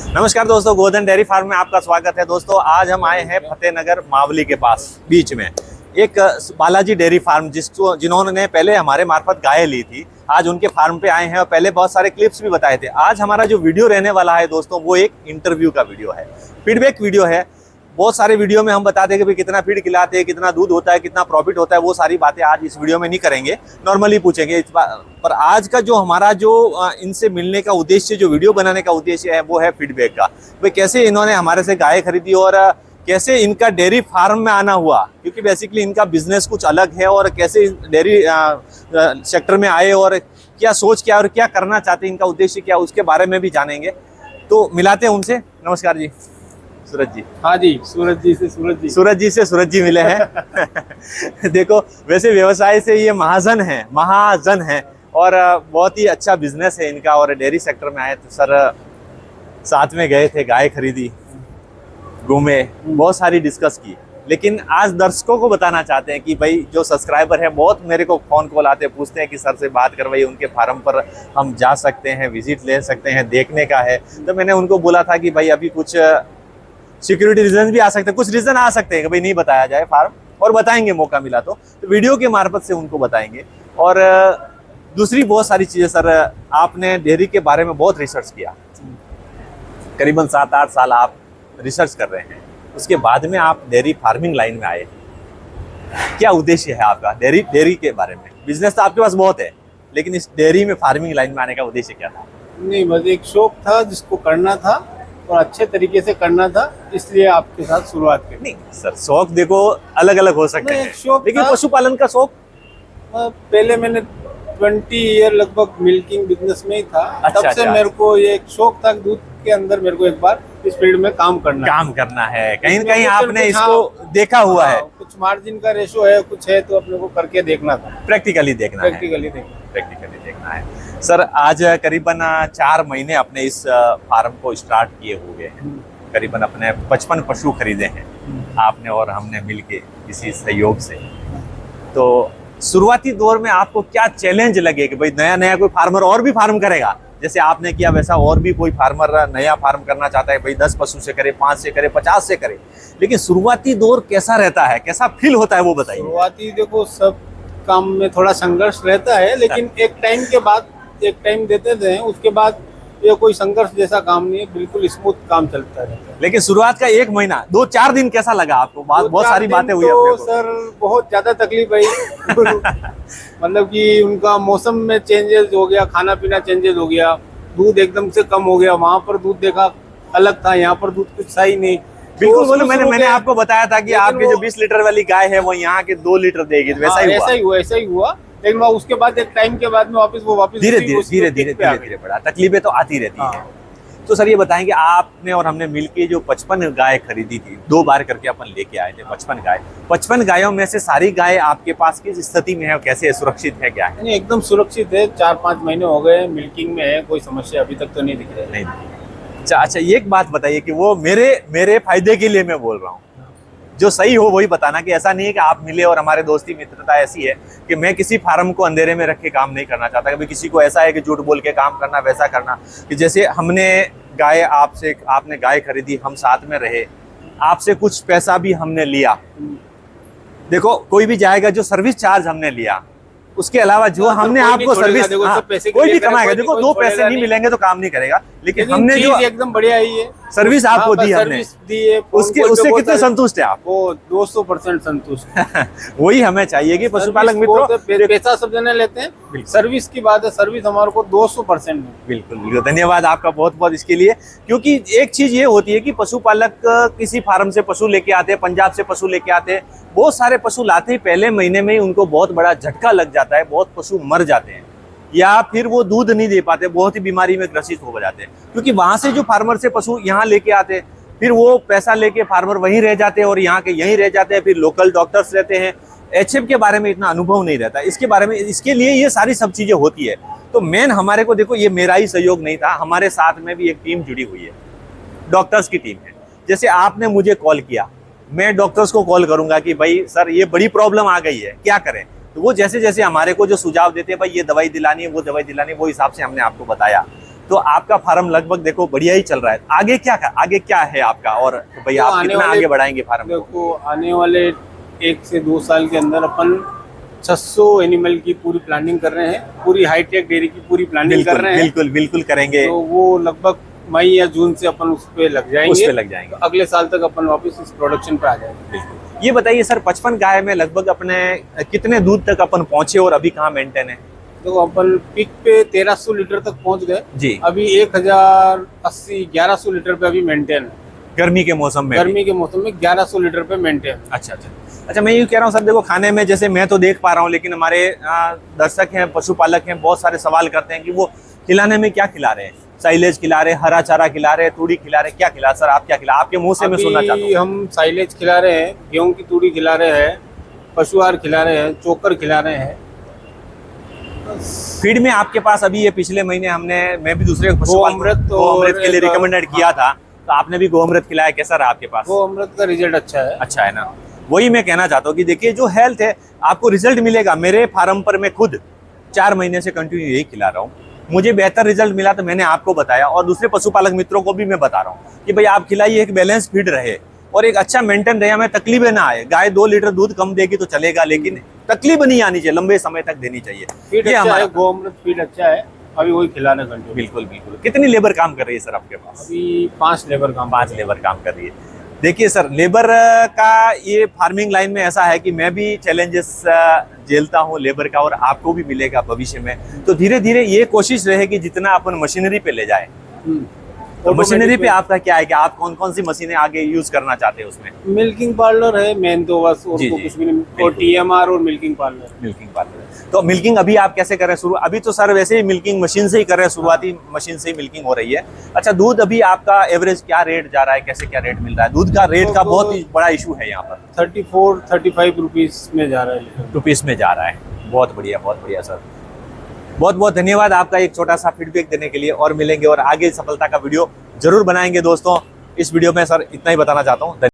नमस्कार दोस्तों, गोधन dairy farm में आपका स्वागत है। दोस्तों आज हम आए हैं फतेहनगर मावली के पास बीच में एक बालाजी डेयरी फार्म जिन्होंने पहले हमारे मार्फत गाय ली थी। आज उनके फार्म पे आए हैं और पहले बहुत सारे क्लिप्स भी बताए थे। आज हमारा जो वीडियो रहने वाला है दोस्तों, वो एक इंटरव्यू का वीडियो है, फीडबैक वीडियो है। बहुत सारे वीडियो में हम बताते हैं कि भाई कितना फीड खिलाते हैं, कितना दूध होता है, कितना प्रॉफिट होता है। वो सारी बातें आज इस वीडियो में नहीं करेंगे, नॉर्मली पूछेंगे। पर आज का जो हमारा जो इनसे मिलने का उद्देश्य, जो वीडियो बनाने का उद्देश्य है, वो है फीडबैक का। भाई कैसे इन्होंने हमारे से गाय खरीदी और कैसे इनका डेयरी फार्म में आना हुआ, क्योंकि बेसिकली इनका बिजनेस कुछ अलग है। और कैसे डेयरी सेक्टर में आए और क्या सोच क्या और क्या करना चाहते हैं, इनका उद्देश्य क्या, उसके बारे में भी जानेंगे। तो मिलाते हैं उनसे। नमस्कार जी। सूरज जी। हाँ जी, सूरज जी से सूरज जी मिले हैं। देखो, वैसे व्यवसाय से ये महाजन हैं और बहुत ही अच्छा बिजनेस है इनका। और डेयरी सेक्टर में आए तो सर साथ में गए थे, गाय खरीदी, घूमे, बहुत सारी डिस्कस की। लेकिन आज दर्शकों को बताना चाहते हैं कि भाई जो सब्सक्राइबर है, बहुत मेरे को फोन कॉल आते हैं, पूछते हैं कि सर से बात करवाइए, उनके फार्म पर हम जा सकते हैं, विजिट ले सकते हैं, देखने का है। तो मैंने उनको बोला था कि भाई अभी कुछ सिक्योरिटी रीजन भी आ सकते हैं, कुछ रीजन आ सकते हैं कि भाई नहीं बताया जाए फार्म, और बताएंगे मौका मिला तो वीडियो के मार्फत से उनको बताएंगे। और दूसरी बहुत सारी चीजें सर, आपने डेयरी के बारे में बहुत रिसर्च किया, करीबन 7-8 साल आप रिसर्च कर रहे हैं। उसके बाद में आप डेयरी फार्मिंग लाइन में आए। क्या उद्देश्य है आपका डेयरी के बारे में? बिजनेस तो आपके पास बहुत है, लेकिन इस डेयरी में फार्मिंग लाइन में आने का उद्देश्य क्या था? नहीं, बस एक शौक था जिसको करना था और अच्छे तरीके से करना था, इसलिए आपके साथ शुरुआत की। नहीं सर, शौक देखो अलग अलग हो सकते हैं, लेकिन पशुपालन का शौक पहले मैंने 20 ईयर लगभग मिल्किंग बिजनेस में ही था। तब से मेरे को ये एक शौक था, दूध के अंदर मेरे को एक बार इस फील्ड में काम करना है। कहीं न कहीं आपने इसको देखा हुआ है। कुछ मार्जिन का रेशो है, कुछ है, तो अपने को करके देखना था, प्रैक्टिकली देखना है। सर आज करीबन 4 महीने अपने इस फार्म को स्टार्ट किए हुए हैं। करीबन अपने 55 पशु खरीदे हैं आपने और हमने मिलके इसी सहयोग से। तो शुरुआती दौर में आपको क्या चैलेंज लगे कि भाई नया कोई फार्मर और भी फार्म करेगा, जैसे आपने किया वैसा और भी कोई फार्मर नया फार्म करना चाहता है, भाई 10 पशु से करे, 5 से करे, 50 से करे, लेकिन शुरुआती दौर कैसा रहता है, कैसा फील होता है, वो बताइए। शुरुआती देखो, सब काम में थोड़ा संघर्ष रहता है, लेकिन एक टाइम के बाद एक टाइम देते थे, उसके बाद ये कोई संघर्ष जैसा काम नहीं है, बिल्कुल स्मूथ काम चलता रहता है। लेकिन शुरुआत का 1 महीना 2-4 दिन कैसा लगा आपको? बहुत सारी बातें हुई तो सर बहुत ज्यादा तकलीफ आई। मतलब कि उनका मौसम में चेंजेस हो गया, खाना पीना चेंजेस हो गया, दूध एकदम से कम हो गया। वहाँ पर दूध देखा अलग था, यहाँ पर दूध कुछ सही नहीं। बिल्कुल बोलो, मैंने आपको बताया था कि आपकी जो 20 लीटर वाली गाय है वो यहाँ के 2 लीटर देगी, वैसा ही हुआ। लेकिन उसके बाद एक टाइम के बाद में वापस धीरे बढ़ा। तकलीफें तो आती रहती है। तो सर ये बताएं कि आपने और हमने मिलके जो 55 गाय खरीदी थी, 2 बार करके अपन लेके आए थे 55 गायों में से सारी गाय आपके पास किस स्थिति में है, कैसे सुरक्षित है, क्या है? नहीं, एकदम सुरक्षित है। 4-5 महीने हो गए, मिल्किंग में है, कोई समस्या अभी तक तो नहीं दिख रही है। अच्छा, एक बात बताइए कि वो मेरे फायदे के लिए मैं बोल रहा हूँ, जो सही हो वही बताना, कि ऐसा नहीं है कि आप मिले और हमारे दोस्ती मित्रता ऐसी है कि मैं किसी फार्म को अंधेरे में रख के काम नहीं करना चाहता। कभी किसी को ऐसा है कि झूठ बोल के काम करना, वैसा करना। कि जैसे हमने आपने गाय खरीदी, हम साथ में रहे, आपसे कुछ पैसा भी हमने लिया। देखो, कोई भी जाएगा, जो सर्विस चार्ज हमने लिया, उसके अलावा जो हमने आपको सर्विस, कोई भी कमाएगा। देखो, 2 पैसे नहीं मिलेंगे तो काम नहीं करेगा, लेकिन हमने जो एकदम बढ़िया ही है सर्विस आपको दी, हमने उससे कितने संतुष्ट है आप? वो 200% संतुष्ट। वही हमें चाहिए कि पशुपालक मित्रों, पैसा सब जने लेते हैं, सर्विस की बात है, सर्विस हमारे को 200%। बिल्कुल धन्यवाद आपका बहुत बहुत इसके लिए। क्योंकि एक चीज ये होती है कि पशुपालक किसी फार्म से पशु लेके आते हैं, पंजाब से पशु लेके आते हैं, बहुत सारे पशु लाते ही पहले महीने में ही उनको बहुत बड़ा झटका लग जाता है, बहुत पशु मर जाते हैं या फिर वो दूध नहीं दे पाते, बहुत ही बीमारी में ग्रसित हो जाते हैं। क्योंकि वहां से जो फार्मर से पशु यहाँ लेके आते हैं, फिर वो पैसा लेके फार्मर वहीं रह जाते हैं और यहाँ के यहीं रह जाते हैं। फिर लोकल डॉक्टर्स रहते हैं, एचएफ के बारे में इतना अनुभव नहीं रहता, इसके लिए ये सारी सब चीजें होती है। तो मेन हमारे को देखो, ये मेरा ही सहयोग नहीं था, हमारे साथ में भी एक टीम जुड़ी हुई है, डॉक्टर्स की टीम है। जैसे आपने मुझे कॉल किया, मैं डॉक्टर्स को कॉल करूंगा कि भाई सर ये बड़ी प्रॉब्लम आ गई है, क्या करें। तो वो जैसे जैसे हमारे को जो सुझाव देते हैं, भाई ये दवाई दिलानी है, वो दवाई दिलानी है, वो हिसाब से हमने आपको बताया। तो आपका फार्म लगभग देखो बढ़िया ही चल रहा है। आगे क्या है आपका, और भाई तो आप कितना आगे बढ़ाएंगे फार्म को? देखो आने वाले 1 से 2 साल के अंदर अपन 600 एनिमल की पूरी प्लानिंग कर रहे हैं, पूरी हाईटेक डेयरी की पूरी प्लानिंग कर रहे हैं। बिल्कुल बिल्कुल करेंगे। तो वो लगभग मई या जून से अपन उस पे लग जाएंगे। तो अगले साल तक अपन वापस इस प्रोडक्शन पे आ जाएंगे। बिल्कुल। ये बताइए सर, 55 गाय में लगभग अपने कितने दूध तक अपन पहुंचे और अभी कहाँ मेंटेन है? तो अपन पीक पे 1300 लीटर तक पहुंच गए जी। अभी 1180 लीटर पे अभी मेंटेन है। गर्मी के मौसम में 1100 लीटर पे मेंटेन। अच्छा, मैं ये कह रहा हूँ सर, देखो खाने में जैसे मैं तो देख पा रहा हूँ, लेकिन हमारे दर्शक हैं, पशुपालक हैं, बहुत सारे सवाल करते हैं कि वो खिलाने में क्या खिला रहे हैं। साइलेज खिला रहे, हरा चारा खिला रहे, तूड़ी खिला रहे, क्या खिला? सर आप क्या खिला, आपके मुंह से मैं सुनना चाहता हूँ। हम साइलेज खिला रहे हैं, गेहूं की तूड़ी खिला रहे हैं, पशुआहार खिला रहे हैं, चोकर खिला रहे हैं। फीड में आपके पास अभी ये पिछले महीने मैं भी दूसरे गोअमृत के लिए रिकमेंडेड किया था, तो आपने भी गोअमृत खिलाया, कैसा रहा आपके पास? गोअमृत का रिजल्ट अच्छा है ना। वही मैं कहना चाहता हूँ कि देखिए जो हेल्थ है आपको रिजल्ट मिलेगा। मेरे फार्म पर मैं खुद 4 महीने से कंटिन्यू यही खिला रहा हूँ, मुझे बेहतर रिजल्ट मिला तो मैंने आपको बताया, और दूसरे पशुपालक मित्रों को भी मैं बता रहा हूँ कि भाई आप खिलाइए, एक बैलेंस फीड रहे और एक अच्छा मेंटेन रहे, हमें तकलीफें ना आए। गाय 2 लीटर दूध कम देगी तो चलेगा, लेकिन तकलीफ नहीं आनी चाहिए, लंबे समय तक देनी चाहिए। फीड अच्छा है, गोअमृत फीड अच्छा है, अभी वही खिलाना कंटिन्यू। बिल्कुल बिल्कुल। कितनी लेबर काम कर रही है सर आपके पास? अभी 5 लेबर काम कर रही है। देखिए सर, लेबर का ये फार्मिंग लाइन में ऐसा है कि मैं भी चैलेंजेस झेलता हूँ लेबर का, और आपको भी मिलेगा भविष्य में। तो धीरे धीरे ये कोशिश रहे कि जितना अपन मशीनरी पे ले जाए। तो मशीनरी पे आपका क्या है कि आप कौन कौन सी मशीनें आगे यूज करना चाहते हैं उसमें? मिल्किंग पार्लर है मेन, तो बस और तो कुछ भी नहीं, और टीएमआर और मिल्किंग पार्लर। तो मिल्किंग अभी आप कैसे कर रहे हैं शुरू? अभी तो सर वैसे ही मिल्किंग मशीन से ही कर रहे हैं, शुरुआती मशीन से ही मिल्किंग हो रही है। अच्छा, दूध अभी आपका एवरेज क्या रेट जा रहा है, कैसे क्या रेट मिल रहा है? दूध का रेट का बहुत ही बड़ा इशू है यहाँ पर। 34-35 रुपीज में जा रहा है। बहुत बढ़िया सर, बहुत बहुत धन्यवाद आपका एक छोटा सा फीडबैक देने के लिए, और मिलेंगे और आगे सफलता का वीडियो जरूर बनाएंगे दोस्तों। इस वीडियो में सर इतना ही बताना चाहता हूँ।